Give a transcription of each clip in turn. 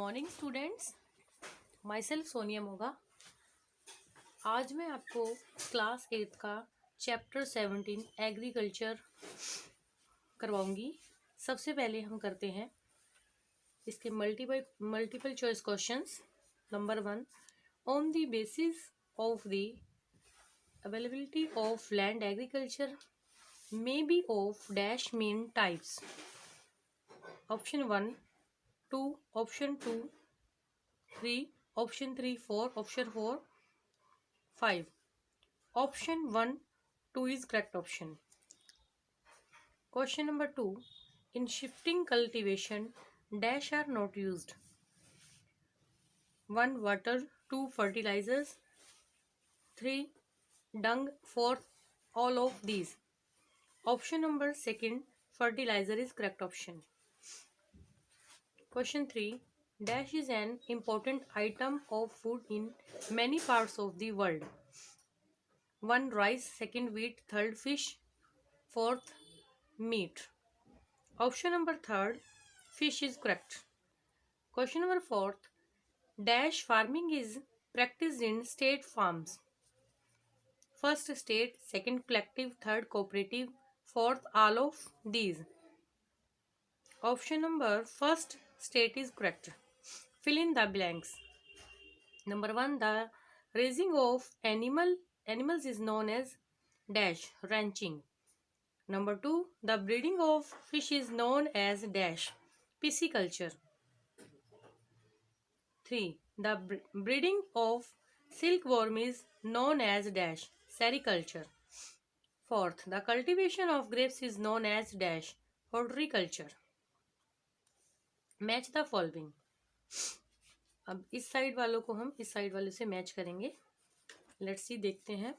Morning students, my self Sonia Moga. आज मैं आपको क्लास 8 का चैप्टर 17 एग्रीकल्चर करवाऊंगी। सबसे पहले हम करते हैं इसके multiple choice questions. Number 1, on the basis of the availability of land agriculture may be of dash main types. Option 1 2, option 2 3, option 3 4, option 4 5. Option 1 2 is correct option. Question number 2, in shifting cultivation dash are not used. 1 water, 2 fertilizers, 3 dung, 4 all of these. Option number 2 fertilizer is correct option. Question 3, dash is an important item of food in many parts of the world. 1 rice, 2 wheat, 3 fish, 4 meat. Option number 3 fish is correct. Question number 4, dash farming is practiced in state farms. 1st state, 2nd collective, 3rd cooperative, 4th all of these. Option number 1st state is correct. Fill in the blanks. Number 1, the raising of animals is known as dash ranching. Number 2, the breeding of fish is known as dash pisciculture. 3, the breeding of silkworm is known as dash sericulture. 4th, the cultivation of grapes is known as dash horticulture. Match the following. अब इस side वालों को हम इस side वालों से match करेंगे। Let's see, देखते हैं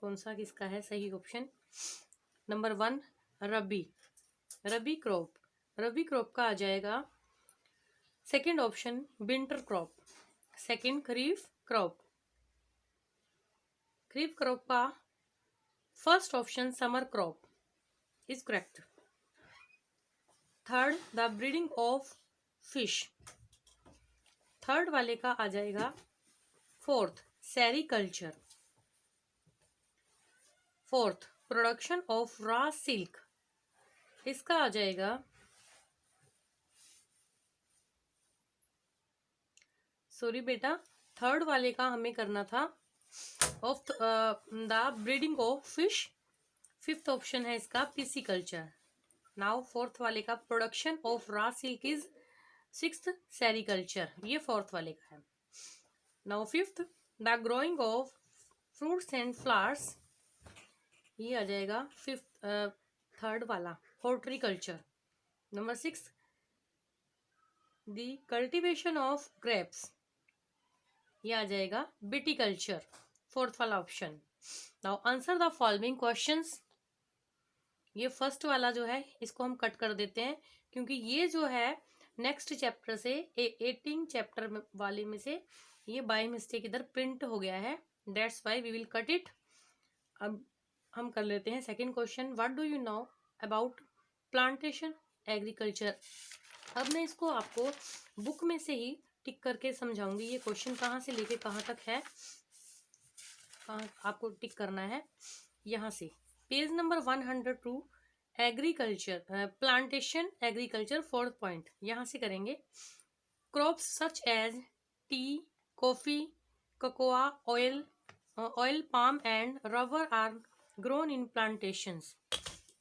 कौन सा किसका है सही ऑप्शन। नंबर 1, रबी क्रॉप का आ जाएगा 2nd option winter crop, 2nd खरीफ क्रॉप का 1st option summer crop is correct. 3rd, the breeding of fish, 3rd वाले का आ जाएगा 4th sericulture. 4th, production of raw silk, इसका आ जाएगा सॉरी बेटा 3rd वाले का हमें करना था of the breeding of fish. 5th option है इसका पिसिकल्चर। नाउ 4th वाले का production of raw silk is 6th sericulture, ये 4th वाले का है। Now 5th, the growing of fruits and flowers, ये आ जाएगा 3rd वाला horticulture. Number 6, the cultivation of grapes, ये आ जाएगा विटिकल्चर, 4th वाला option. Now answer the following questions. ये फर्स्ट वाला जो है इसको हम कट कर देते हैं क्योंकि ये जो है नेक्स्ट चैप्टर से 18 चैप्टर वाले में से ये बाय मिस्टेक इधर प्रिंट हो गया है, that's why we will cut it. अब हम कर लेते हैं 2nd question, what do you know about plantation agriculture. अब मैं इसको आपको बुक में से ही टिक करके समझाऊंगी। ये क्वेश्चन कहाँ से लेके कहाँ तक है, कहाँ आपको टिक करना है, यहाँ से page number 102 agriculture plantation agriculture 4th point, यहाँ से करेंगे। Crops such as tea, coffee, cocoa, oil palm and rubber are grown in plantations.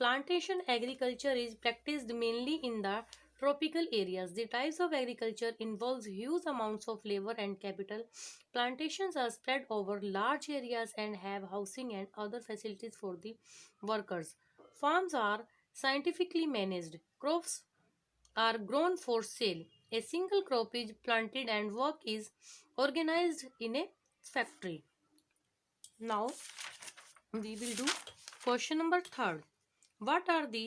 Plantation agriculture is practiced mainly in the tropical areas. The types of agriculture involves huge amounts of labor and capital. Plantations are spread over large areas and have housing and other facilities for the workers. Farms are scientifically managed. Crops are grown for sale. A single crop is planted and work is organized in a factory. Now we will do question number 3rd. What are the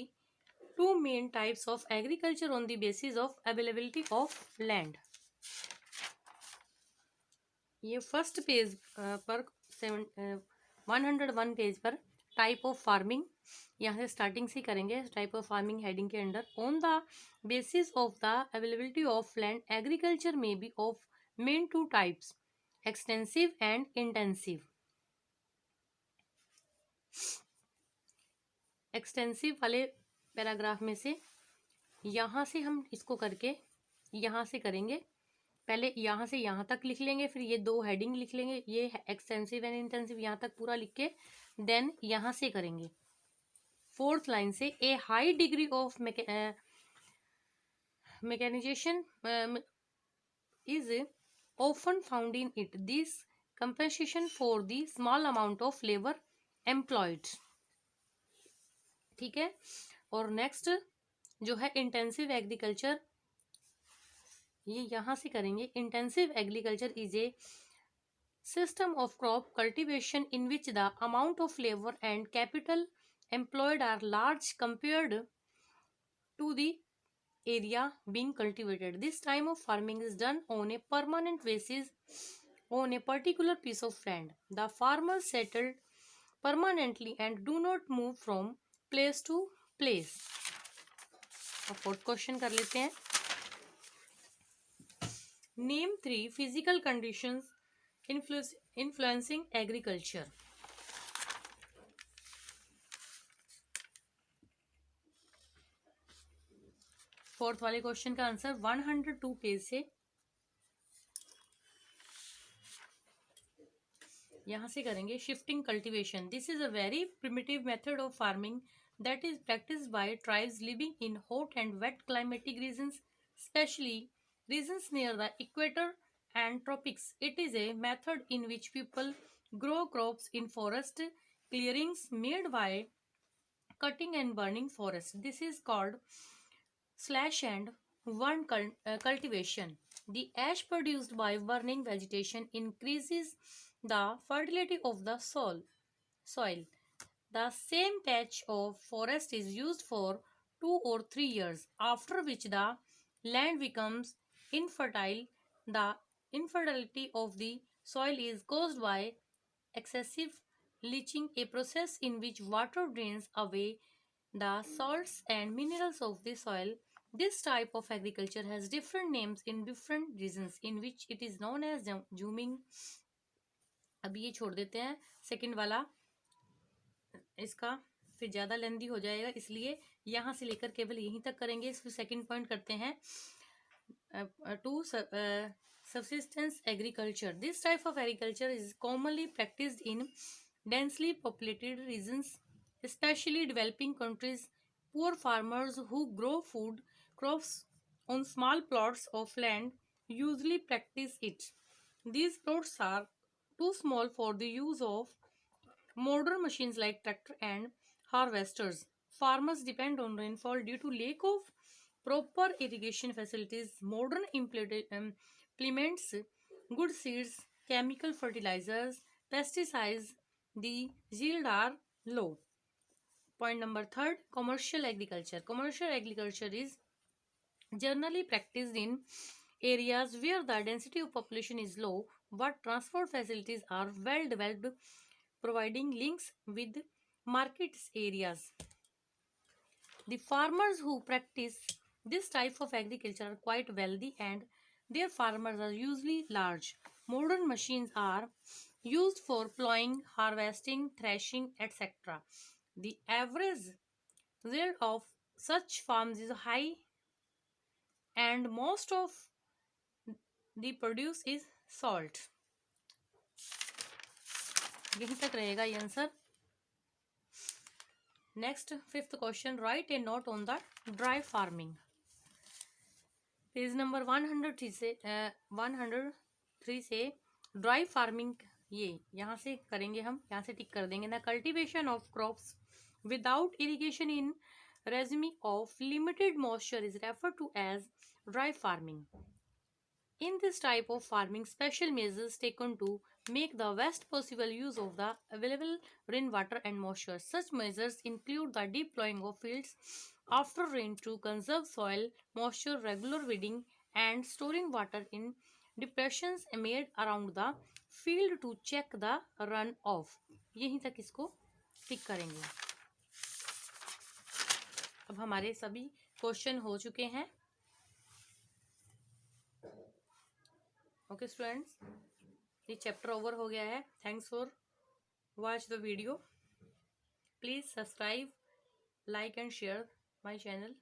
2 main types of agriculture on the basis of availability of land? ये first page पर 101 page पर type of farming, यहाँ से starting से करेंगे। Type of farming heading के under, on the basis of the availability of land agriculture में be of main two types, extensive and intensive. Extensive वाले पैराग्राफ में से यहाँ से हम इसको करके यहाँ से करेंगे। पहले यहाँ से यहाँ तक लिख लेंगे, फिर ये दो हेडिंग लिख लेंगे, ये एक्सटेंसिव एंड इंटेंसिव यहाँ तक पूरा लिख के देन यहाँ से करेंगे। फोर्थ लाइन से, a high degree of mechanisation is often found in it. This compensation for the small amount of labor employed. ठीक है। और नेक्स्ट जो है इंटेंसिव एग्रीकल्चर, ये यहां से करेंगे। Intensive agriculture is a system of crop cultivation in which the amount of labor and capital employed are large compared to the area being cultivated. This type of farming is done on a permanent basis on a particular piece of land. The farmers settled permanently and do not move from place to place. अब fourth question कर लेते हैं। Name 3 physical conditions influencing agriculture. Fourth वाले question का answer 102 page से यहां से करेंगे। Shifting cultivation, this is a very primitive method of farming that is practiced by tribes living in hot and wet climatic regions, especially regions near the equator and tropics. It is a method in which people grow crops in forest clearings made by cutting and burning forests. This is called slash and burn cultivation. The ash produced by burning vegetation increases the fertility of the soil. The same patch of forest is used for 2 or 3 years, after which the land becomes infertile. The infertility of the soil is caused by excessive leaching, a process in which water drains away the salts and minerals of the soil. This type of agriculture has different names in different regions, in which it is known as zooming. अभी ये छोड़ देते हैं second वाला, इसका फिर ज़्यादा लेंदी हो जाएगा, इसलिए यहाँ से लेकर केवल यहीं तक करेंगे। फिर सेकंड पॉइंट करते हैं। To subsistence agriculture. This type of agriculture is commonly practiced in densely populated regions, especially developing countries. Poor farmers who grow food crops on small plots of land usually practice it. These plots are too small for the use of modern machines like tractor and harvesters. Farmers depend on rainfall due to lack of proper irrigation facilities. Modern implements, good seeds, chemical fertilizers, pesticides, the yield are low. Point number third, commercial agriculture. Commercial agriculture is generally practiced in areas where the density of population is low, but transport facilities are well developed, providing links with markets areas. The farmers who practice this type of agriculture are quite wealthy and their farmers are usually large. Modern machines are used for plowing, harvesting, threshing, etc. The average yield of such farms is high and most of the produce is salt. यहीं तक रहेगा ये answer. Next fifth question, right A note on the dry farming. Page number 103 से dry farming, ये यहाँ से करेंगे हम, यहाँ से टिक कर देंगे ना। Cultivation of crops without irrigation in regime of limited moisture is referred to as dry farming. In this type of farming, special measures taken to make the best possible use of the available rainwater and moisture. Such measures include the deep plowing of fields after rain to conserve soil moisture, regular weeding, and storing water in depressions made around the field to check the runoff. यहीं तक इसको टिक करेंगे। अब हमारे सभी question हो चुके हैं। ओके स्टूडेंट्स, ये चैप्टर ओवर हो गया है। Thanks for watch the video. Please subscribe, like and share my channel.